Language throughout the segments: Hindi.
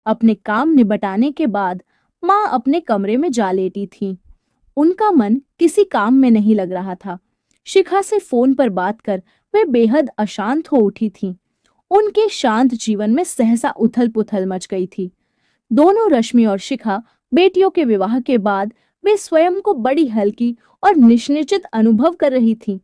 अपने काम निबटाने के बाद माँ अपने कमरे में जा लेटी थीं। उनका मन किसी काम में नहीं लग रहा था। शिखा से फोन पर बात कर वे बेहद अशांत हो उठी थीं। उनके शांत जीवन में सहसा उथल-पुथल मच गई थी। दोनों रश्मि और शिखा बेटियों के विवाह के बाद वे स्वयं को बड़ी हल्की और निश्चिंत अनुभव कर रही थीं।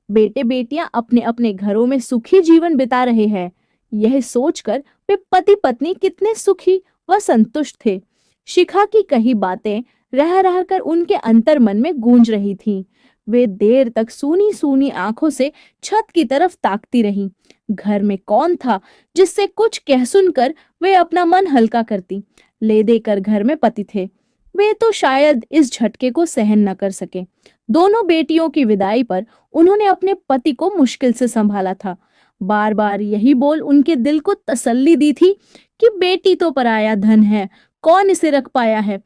बेटे-बेटियां अपने-अपने घरों में सुखी जीवन बिता रहे हैं। यह सोचकर वे पति-पत्नी कितने सुखी व संतुष्ट थे। शिखा की कही बातें रह रहकर उनके अंतर्मन में गूंज रही थीं। वे देर तक सूनी-सूनी आंखों से छत की तरफ ताकती रहीं। घर में कौन था जिससे कुछ कह सुनकर वे अपना मन हल्का करती। ले देकर घर में पति थे। वे तो शायद इस झटके को सहन न कर सके। दोनों बेटियों की विदाई पर उन्होंने अपने पति को मुश्किल से संभाला था। बार बार यही बोल उनके दिल को तसल्ली दी थी कि बेटी तो पराया धन है, कौन इसे रख पाया है।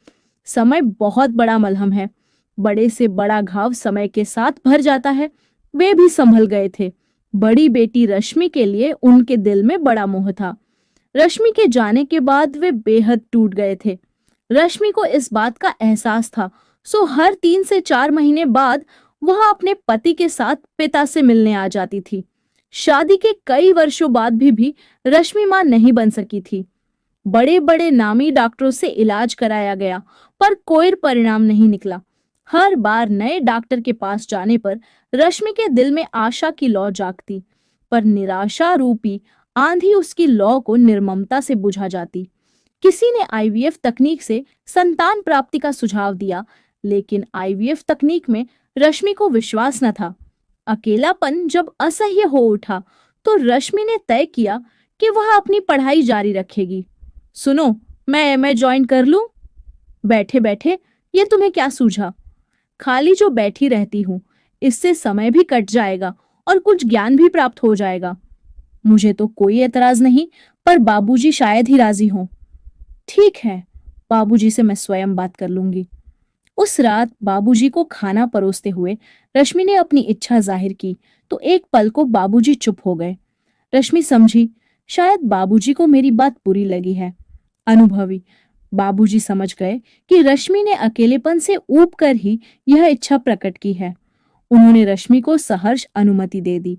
समय बहुत बड़ा मलहम है, बड़े से बड़ा घाव समय के साथ भर जाता है। वे भी संभल गए थे। बड़ी बेटी रश्मि के लिए उनके दिल में बड़ा मोह था। रश्मि के जाने के बाद वे बेहद टूट गए थे। रश्मि को इस बात का एहसास था, सो हर 3 से 4 महीने बाद वह अपने पति के साथ पिता से मिलने आ जाती थी। शादी के कई वर्षों बाद भी रश्मि मां नहीं बन सकी थी। बड़े बड़े नामी डॉक्टरों से इलाज कराया गया, पर कोई परिणाम नहीं निकला। हर बार नए डॉक्टर के पास जाने पर रश्मि के दिल में आशा की लौ जागती, पर निराशा रूपी आंधी उसकी लौ को निर्ममता से बुझा जाती। किसी ने आईवीएफ तकनीक से संतान प्राप्ति का सुझाव दिया, लेकिन आईवीएफ तकनीक में रश्मि को विश्वास न था। अकेलापन जब असह्य हो उठा तो रश्मि ने तय किया कि वह अपनी पढ़ाई जारी रखेगी। सुनो, मैं एमए ज्वाइन कर लूं? बैठे बैठे ये तुम्हें क्या सूझा? खाली जो बैठी रहती हूँ, इससे समय भी कट जाएगा और कुछ ज्ञान भी प्राप्त हो जाएगा। मुझे तो कोई एतराज नहीं, पर बाबूजी शायद ही राजी हों। ठीक है, बाबूजी से मैं स्वयं बात कर लूंगी। उस रात बाबूजी को खाना परोसते हुए रश्मि ने अपनी इच्छा जाहिर की तो एक पल को बाबूजी चुप हो गए। रश्मि समझी, शायद बाबूजी को मेरी बात बुरी लगी है। अनुभवी बाबूजी समझ गए कि रश्मि ने अकेलेपन से ऊब कर ही यह इच्छा प्रकट की है। उन्होंने रश्मि को सहर्ष अनुमति दे दी।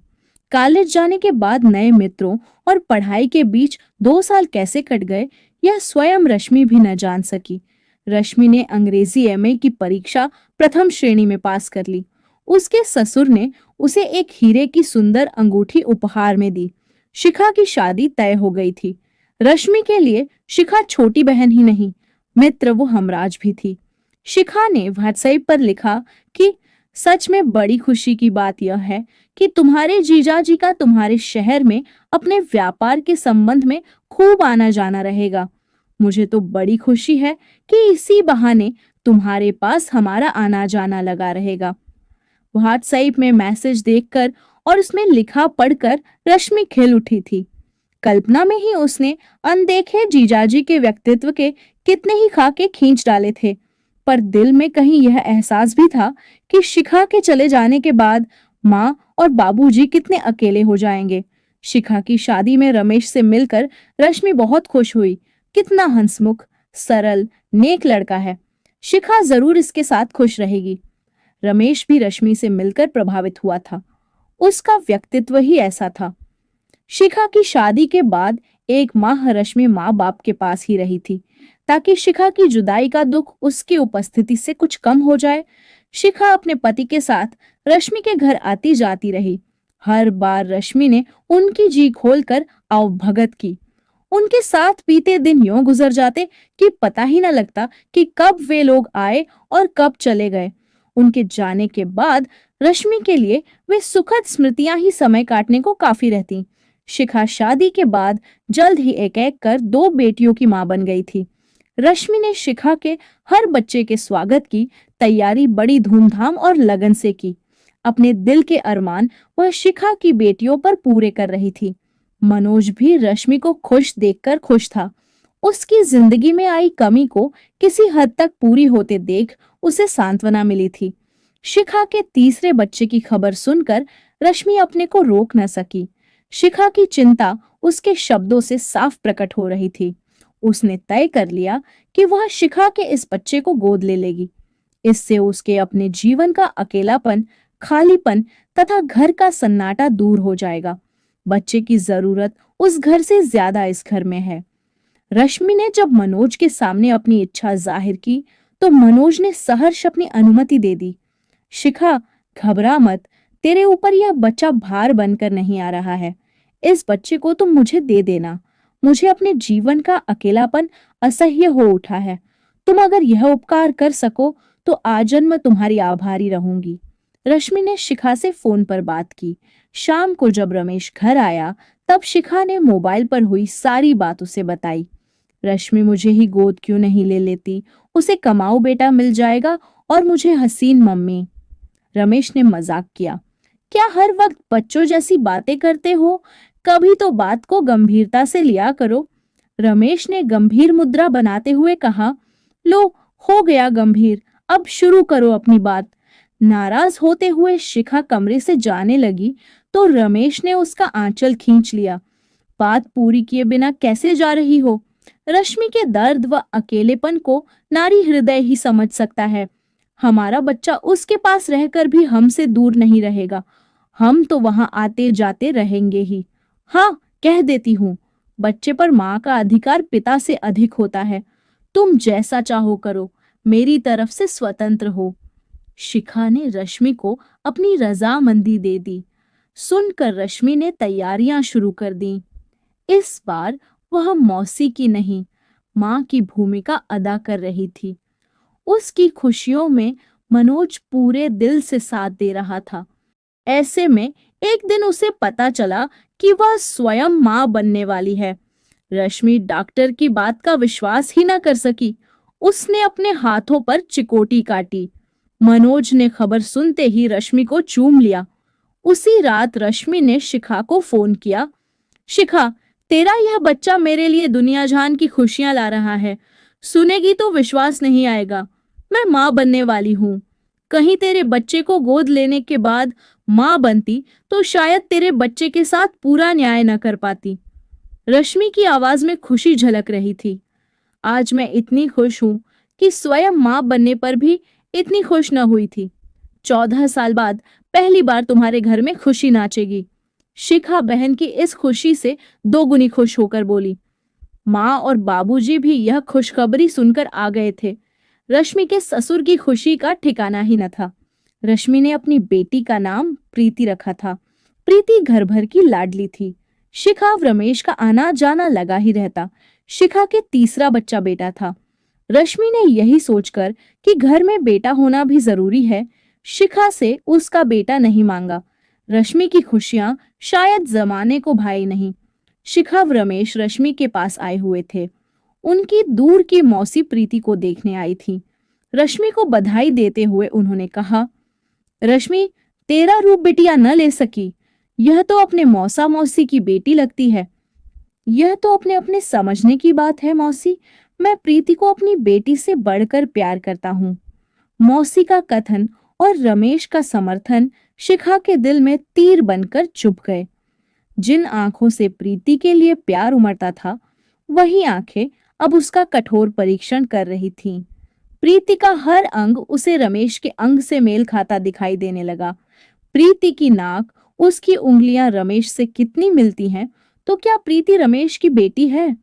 कॉलेज जाने के बाद नए मित्रों और पढ़ाई के बीच 2 साल कैसे कट गए, यह स्वयं रश्मि भी न जान सकी। रश्मि ने अंग्रेजी एमए की परीक्षा प्रथम श्रेणी में पास कर ली। उसके ससुर ने उसे एक हीरे की सुंदर अंगूठी उपहार में दी। शिखा की शादी तय हो गई थी। रश्मि के लिए शिखा छोटी बहन ही नहीं, मित्र वो हमराज भी थी। शिखा ने व्हाट्सएप पर लिखा कि सच में बड़ी खुशी की बात यह है कि तुम्हारे जीजाजी का तुम्हारे शहर में अपने व्यापार के संबंध में खूब आना जाना रहेगा। मुझे तो बड़ी खुशी है कि इसी बहाने तुम्हारे पास हमारा आना जाना लगा रहेगा। व्हाट्सएप में मैसेज देखकर और उसमें लिखा पढ़कर रश्मि खिल उठी थी। कल्पना में ही उसने अनदेखे जीजाजी के व्यक्तित्व के कितने ही खाके खींच डाले थे, पर दिल में कहीं यह एहसास भी था कि शिखा के चले जाने के बाद माँ और बाबूजी कितने अकेले हो जाएंगे। शिखा की शादी में रमेश से मिलकर रश्मि बहुत खुश हुई। कितना हंसमुख, सरल, नेक लड़का है। शिखा जरूर इसके साथ खुश रहेगी। रमेश भी रश्मि से मिलकर प्रभावित हुआ था। उसका व्यक्तित्व ही ऐसा था। शिखा की शादी के बाद 1 माह रश्मि माँ बाप के पास ही रही थी, ताकि शिखा की जुदाई का दुख उसकी उपस्थिति से कुछ कम हो जाए। शिखा अपने पति के साथ रश्मि के घर आती जाती रही। हर बार रश्मि ने उनकी जी खोलकर आवभगत की। उनके साथ बीते दिन यूं गुजर जाते कि पता ही न लगता कि कब वे लोग आए और कब चले गए। उनके जाने के बाद रश्मि के लिए वे सुखद स्मृतियां ही समय काटने को काफी रहती। शिखा शादी के बाद जल्द ही एक-एक कर 2 बेटियों की मां बन गई थी। रश्मि ने शिखा के हर बच्चे के स्वागत की तैयारी बड़ी धूमधाम और लगन से की। अपने दिल के अरमान वह शिखा की बेटियों पर पूरे कर रही थी। मनोज भी रश्मि को खुश देखकर खुश था। उसकी जिंदगी में आई कमी को किसी हद तक पूरी होते देख उसे सांत्वना मिली थी। शिखा के तीसरे बच्चे की खबर सुनकर रश्मि अपने को रोक न सकी। शिखा की चिंता उसके शब्दों से साफ प्रकट हो रही थी। उसने तय कर लिया कि वह शिखा के इस बच्चे को गोद ले लेगी। इससे उसके अपने जीवन का अकेलापन, खालीपन तथा घर का सन्नाटा दूर हो जाएगा। बच्चे की जरूरत उस घर से ज्यादा इस घर में है। रश्मि ने जब मनोज के सामने अपनी इच्छा जाहिर की तो मनोज ने सहर्ष अपनी अनुमति दे दी। शिखा, घबरा मत, तेरे ऊपर यह बच्चा भार बनकर नहीं आ रहा है। इस बच्चे को तुम मुझे दे देना। मुझे अपने जीवन का अकेलापन असह्य हो उठा है। तुम अगर यह उपकार कर सको तो आजन्म तुम्हारी आभारी रहूंगी। रश्मि ने शिखा से फोन पर बात की। शाम को जब रमेश घर आया तब शिखा ने मोबाइल पर हुई सारी बात उसे बताई। रश्मि मुझे ही गोद क्यों नहीं ले लेती? उसे कमाऊ बेटा मिल जाएगा और मुझे हसीन मम्मी। रमेश ने मजाक किया। क्या हर वक्त बच्चों जैसी बातें करते हो? कभी तो बात को गंभीरता से लिया करो। रमेश ने गंभीर मुद्रा बनाते हुए कहा। लो, हो गया गंभीर, अब शुरू करो अपनी बात। नाराज होते हुए शिखा कमरे से जाने लगी तो रमेश ने उसका आंचल खींच लिया। बात पूरी किए बिना कैसे जा रही हो? रश्मि के दर्द व अकेलेपन को नारी हृदय ही समझ सकता है। हमारा बच्चा उसके पास रहकर भी हमसे दूर नहीं रहेगा। हम तो वहां आते जाते रहेंगे ही। हाँ, कह देती हूँ, बच्चे पर माँ का अधिकार पिता से अधिक होता है। तुम जैसा चाहो करो, मेरी तरफ से स्वतंत्र हो। शिखा ने रश्मि को अपनी रजामंदी दे दी। सुनकर रश्मि ने तैयारियां शुरू कर दी। इस बार वह मौसी की नहीं, माँ की भूमिका अदा कर रही थी। उसकी खुशियों में मनोज पूरे दिल से साथ दे रहा था। ऐसे में एक दिन उसे पता चला कि वह स्वयं मां बनने वाली है। रश्मि डॉक्टर की बात का विश्वास ही न कर सकी। उसने अपने हाथों पर चिकोटी काटी। मनोज ने खबर सुनते ही रश्मि को चूम लिया। उसी रात रश्मि ने शिखा को फोन किया। शिखा, तेरा यह बच्चा मेरे लिए दुनिया जहान की खुशियां ला रहा है। सुनेगी तो विश्वास नहीं आएगा, मैं मां बनने वाली हूँ। कहीं तेरे बच्चे को गोद लेने के बाद मां बनती तो शायद तेरे बच्चे के साथ पूरा न्याय न कर पाती। रश्मि की आवाज में खुशी झलक रही थी। आज मैं इतनी खुश हूं कि स्वयं मां बनने पर भी इतनी खुश न हुई थी। 14 साल बाद पहली बार तुम्हारे घर में खुशी नाचेगी। शिखा बहन की इस खुशी से दोगुनी खुश होकर बोली। माँ और बाबूजी भी यह खुशखबरी सुनकर आ गए थे। रश्मि के ससुर की खुशी का ठिकाना ही न था। रश्मि ने अपनी बेटी का नाम प्रीति रखा था। प्रीति घर भर की लाडली थी। शिखा और रमेश का आना जाना लगा ही रहता। शिखा के तीसरा बच्चा बेटा था। रश्मि ने यही सोचकर कि घर में बेटा होना भी जरूरी है, शिखा से उसका बेटा नहीं मांगा। रश्मि की खुशियां शायद जमाने को भाई नहीं। शिखा व रमेश रश्मि के पास आए हुए थे। उनकी दूर की मौसी प्रीति को देखने आई थी। रश्मि को बधाई देते हुए उन्होंने कहा, रश्मि, तेरा रूप बिटिया न ले सकी। यह तो अपने मौसा मौसी की बेटी लगती है। यह तो अपने अपने समझने की बात है मौसी। मैं प्रीति को अपनी बेटी से बढ़कर प्यार करता हूँ। मौसी का कथन और रमेश का समर्थन शिखा के दिल में तीर बनकर चुभ गए। जिन आंखों से प्रीति के लिए प्यार उमड़ता था, वही आंखें अब उसका कठोर परीक्षण कर रही थीं। प्रीति का हर अंग उसे रमेश के अंग से मेल खाता दिखाई देने लगा। प्रीति की नाक, उसकी उंगलियां रमेश से कितनी मिलती हैं, तो क्या प्रीति रमेश की बेटी है?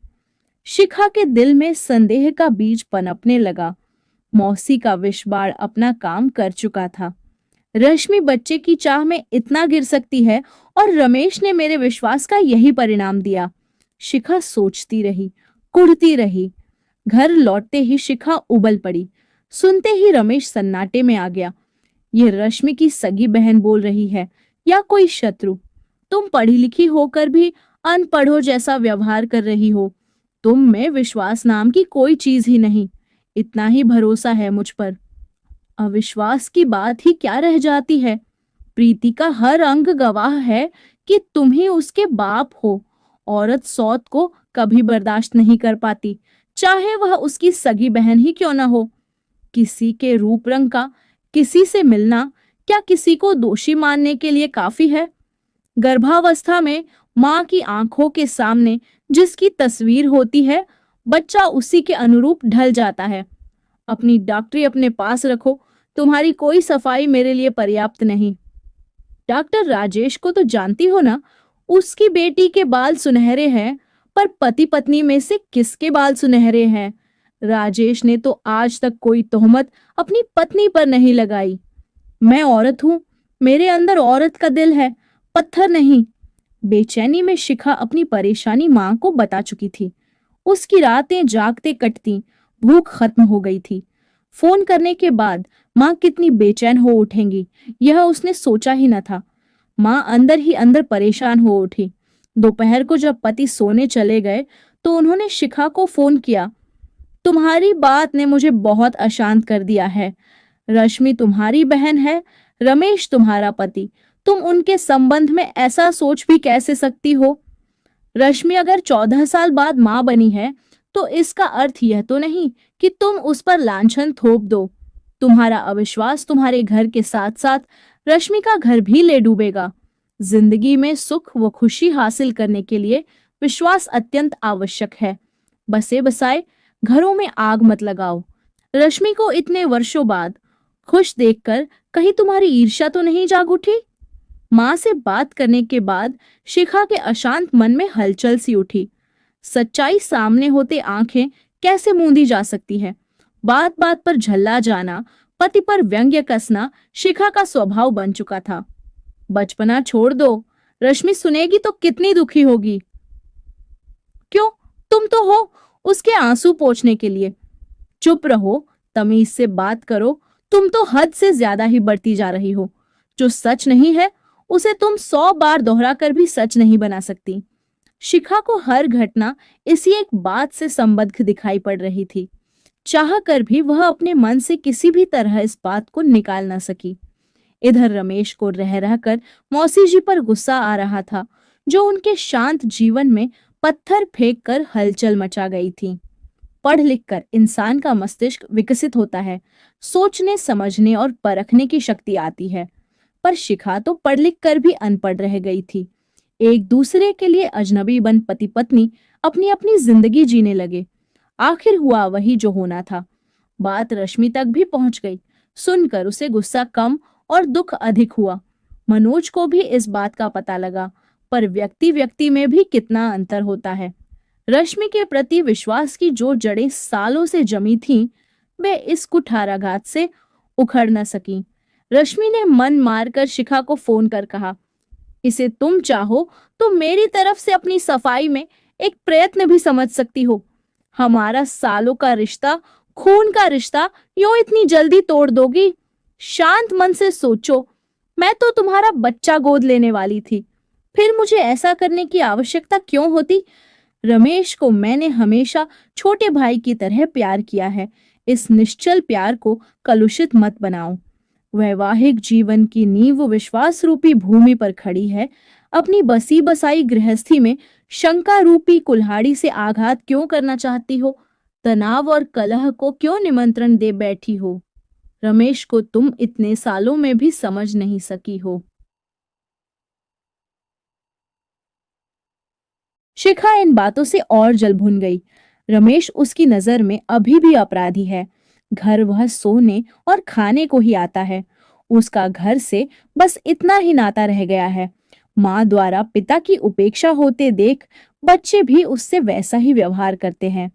शिखा के दिल में संदेह का बीज पनपने लगा। मौसी का विषबाण अपना काम कर चुका था। रश्मि बच्चे की चाह में इतना गिर सकती है और रमेश ने मेरे विश्वास का यही परिणाम दिया। शिखा सोचती रही, कुढ़ती रही। घर लौटते ही शिखा उबल पड़ी। सुनते ही रमेश सन्नाटे में आ गया। ये रश्मि की सगी बहन बोल रही है या कोई शत्रु? तुम पढ़ी लिखी होकर भी अनपढ़ों जैसा व्यवहार कर रही हो। तुम में विश्वास नाम की कोई चीज ही नहीं। इतना ही भरोसा है मुझ पर। अविश्वास की बात ही क्या रह जाती है? प्रीति का हर अंग गवाह है कि तुम ही उसके बाप हो। औरत सौत को कभी बर्दाश्त नहीं कर पाती, चाहे वह उसकी सगी बहन ही क्यों न हो। किसी के रूप रंग का किसी से मिलना क्या किसी को दोषी मानने के लिए काफी है? गर्भावस्था में माँ की आंखों के सामने जिसकी तस्वीर होती है, बच्चा उसी के अनुरूप ढल जाता है। अपनी डॉक्टरी अपने पास रखो, तुम्हारी कोई सफाई मेरे लिए पर्याप्त नहीं। डॉक्टर राजेश को तो जानती हो ना, उसकी बेटी के बाल सुनहरे हैं, पर पति पत्नी में से किसके बाल सुनहरे हैं? राजेश ने तो आज तक कोई तोहमत अपनी पत्नी पर नहीं लगाई। मैं औरत हूं, मेरे अंदर औरत का दिल है, पत्थर नहीं। बेचैनी में शिखा अपनी परेशानी मां को बता चुकी थी। उसकी रातें जागते कटती, भूख खत्म हो गई थी। फोन करने के बाद मां कितनी बेचैन हो उठेंगी, यह उसने सोचा ही न था। मां अंदर ही अंदर परेशान हो उठी। दोपहर को जब पति सोने चले गए तो उन्होंने शिखा को फोन किया। तुम्हारी बात ने मुझे बहुत अशांत कर दिया है। रश्मि तुम्हारी बहन है, रमेश तुम्हारा पति। तुम उनके संबंध में ऐसा सोच भी कैसे सकती हो? रश्मि अगर 14 साल बाद मां बनी है तो इसका अर्थ यह तो नहीं कि तुम उस पर लांछन थोप दो। तुम्हारा अविश्वास तुम्हारे घर के साथ साथ रश्मि का घर भी ले डूबेगा। जिंदगी में सुख व खुशी हासिल करने के लिए विश्वास अत्यंत आवश्यक है। बसे बसाए घरों में आग मत लगाओ। रश्मि को इतने वर्षों बाद खुश देखकर कहीं तुम्हारी ईर्ष्या तो नहीं जाग उठी? मां से बात करने के बाद शिखा के अशांत मन में हलचल सी उठी। सच्चाई सामने होते आंखें कैसे मूंदी जा सकती है? बात बात पर झल्ला जाना, पति पर व्यंग्य कसना शिखा का स्वभाव बन चुका था। बचपना छोड़ दो, रश्मि सुनेगी तो कितनी दुखी होगी। क्यों, तुम तो हो उसके आंसू पोंछने के लिए। चुप रहो, तमीज से बात करो। तुम तो हद से ज्यादा ही बढ़ती जा रही हो। जो सच नहीं है उसे तुम 100 बार दोहरा कर भी सच नहीं बना सकती। शिखा को हर घटना इसी एक बात से संबद्ध दिखाई पड़ रही थी। चाह कर भी वह अपने मन से किसी भी तरह इस बात को निकाल न सकी। इधर रमेश को रह रहकर मौसी जी पर गुस्सा आ रहा था, जो उनके शांत जीवन में पत्थर फेंक कर हलचल मचा गई थी। पढ़ लिख कर इंसान का मस्तिष्क विकसित होता है, सोचने समझने और परखने की शक्ति आती है। पर शिखा तो पढ़ लिख कर भी अनपढ़ रह गई थी। एक दूसरे के लिए अजनबी बन पति पत्नी अपनी अपनी जिंदगी जीने लगे। आखिर हुआ वही जो होना था। बात रश्मि तक भी पहुंच गई। सुनकर उसे गुस्सा कम और दुख अधिक हुआ। मनोज को भी इस बात का पता लगा, पर व्यक्ति व्यक्ति में भी कितना अंतर होता है। रश्मि के प्रति विश्वास की जो जड़ें सालों से जमी थीं, वे इस कुठाराघात से उखड़ न सकी। रश्मि ने मन मारकर शिखा को फोन कर कहा, इसे तुम चाहो तो मेरी तरफ से अपनी सफाई में एक प्रयत्न भी समझ सकती हो। हमारा सालों का रिश्ता, खून का रिश्ता यूं इतनी जल्दी तोड़ दोगी? शांत मन से सोचो, मैं तो तुम्हारा बच्चा गोद लेने वाली थी, फिर मुझे ऐसा करने की आवश्यकता क्यों होती? रमेश को मैंने हमेशा छोटे भाई की तरह प्यार किया है। इस निश्चल प्यार को कलुषित मत बनाओ। वैवाहिक जीवन की नींव विश्वास रूपी भूमि पर खड़ी है। अपनी बसी बसाई गृहस्थी में शंका रूपी कुल्हाड़ी से आघात क्यों करना चाहती हो? तनाव और कलह को क्यों निमंत्रण दे बैठी हो? रमेश को तुम इतने सालों में भी समझ नहीं सकी हो। शिखा इन बातों से और जल भुन गई। रमेश उसकी नजर में अभी भी अपराधी है। घर वह सोने और खाने को ही आता है। उसका घर से बस इतना ही नाता रह गया है। माँ द्वारा पिता की उपेक्षा होते देख बच्चे भी उससे वैसा ही व्यवहार करते हैं।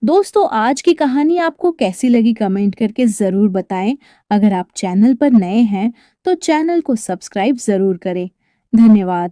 दोस्तों, आज की कहानी आपको कैसी लगी कमेंट करके जरूर बताएं। अगर आप चैनल पर नए हैं तो चैनल को सब्सक्राइब जरूर करें। धन्यवाद।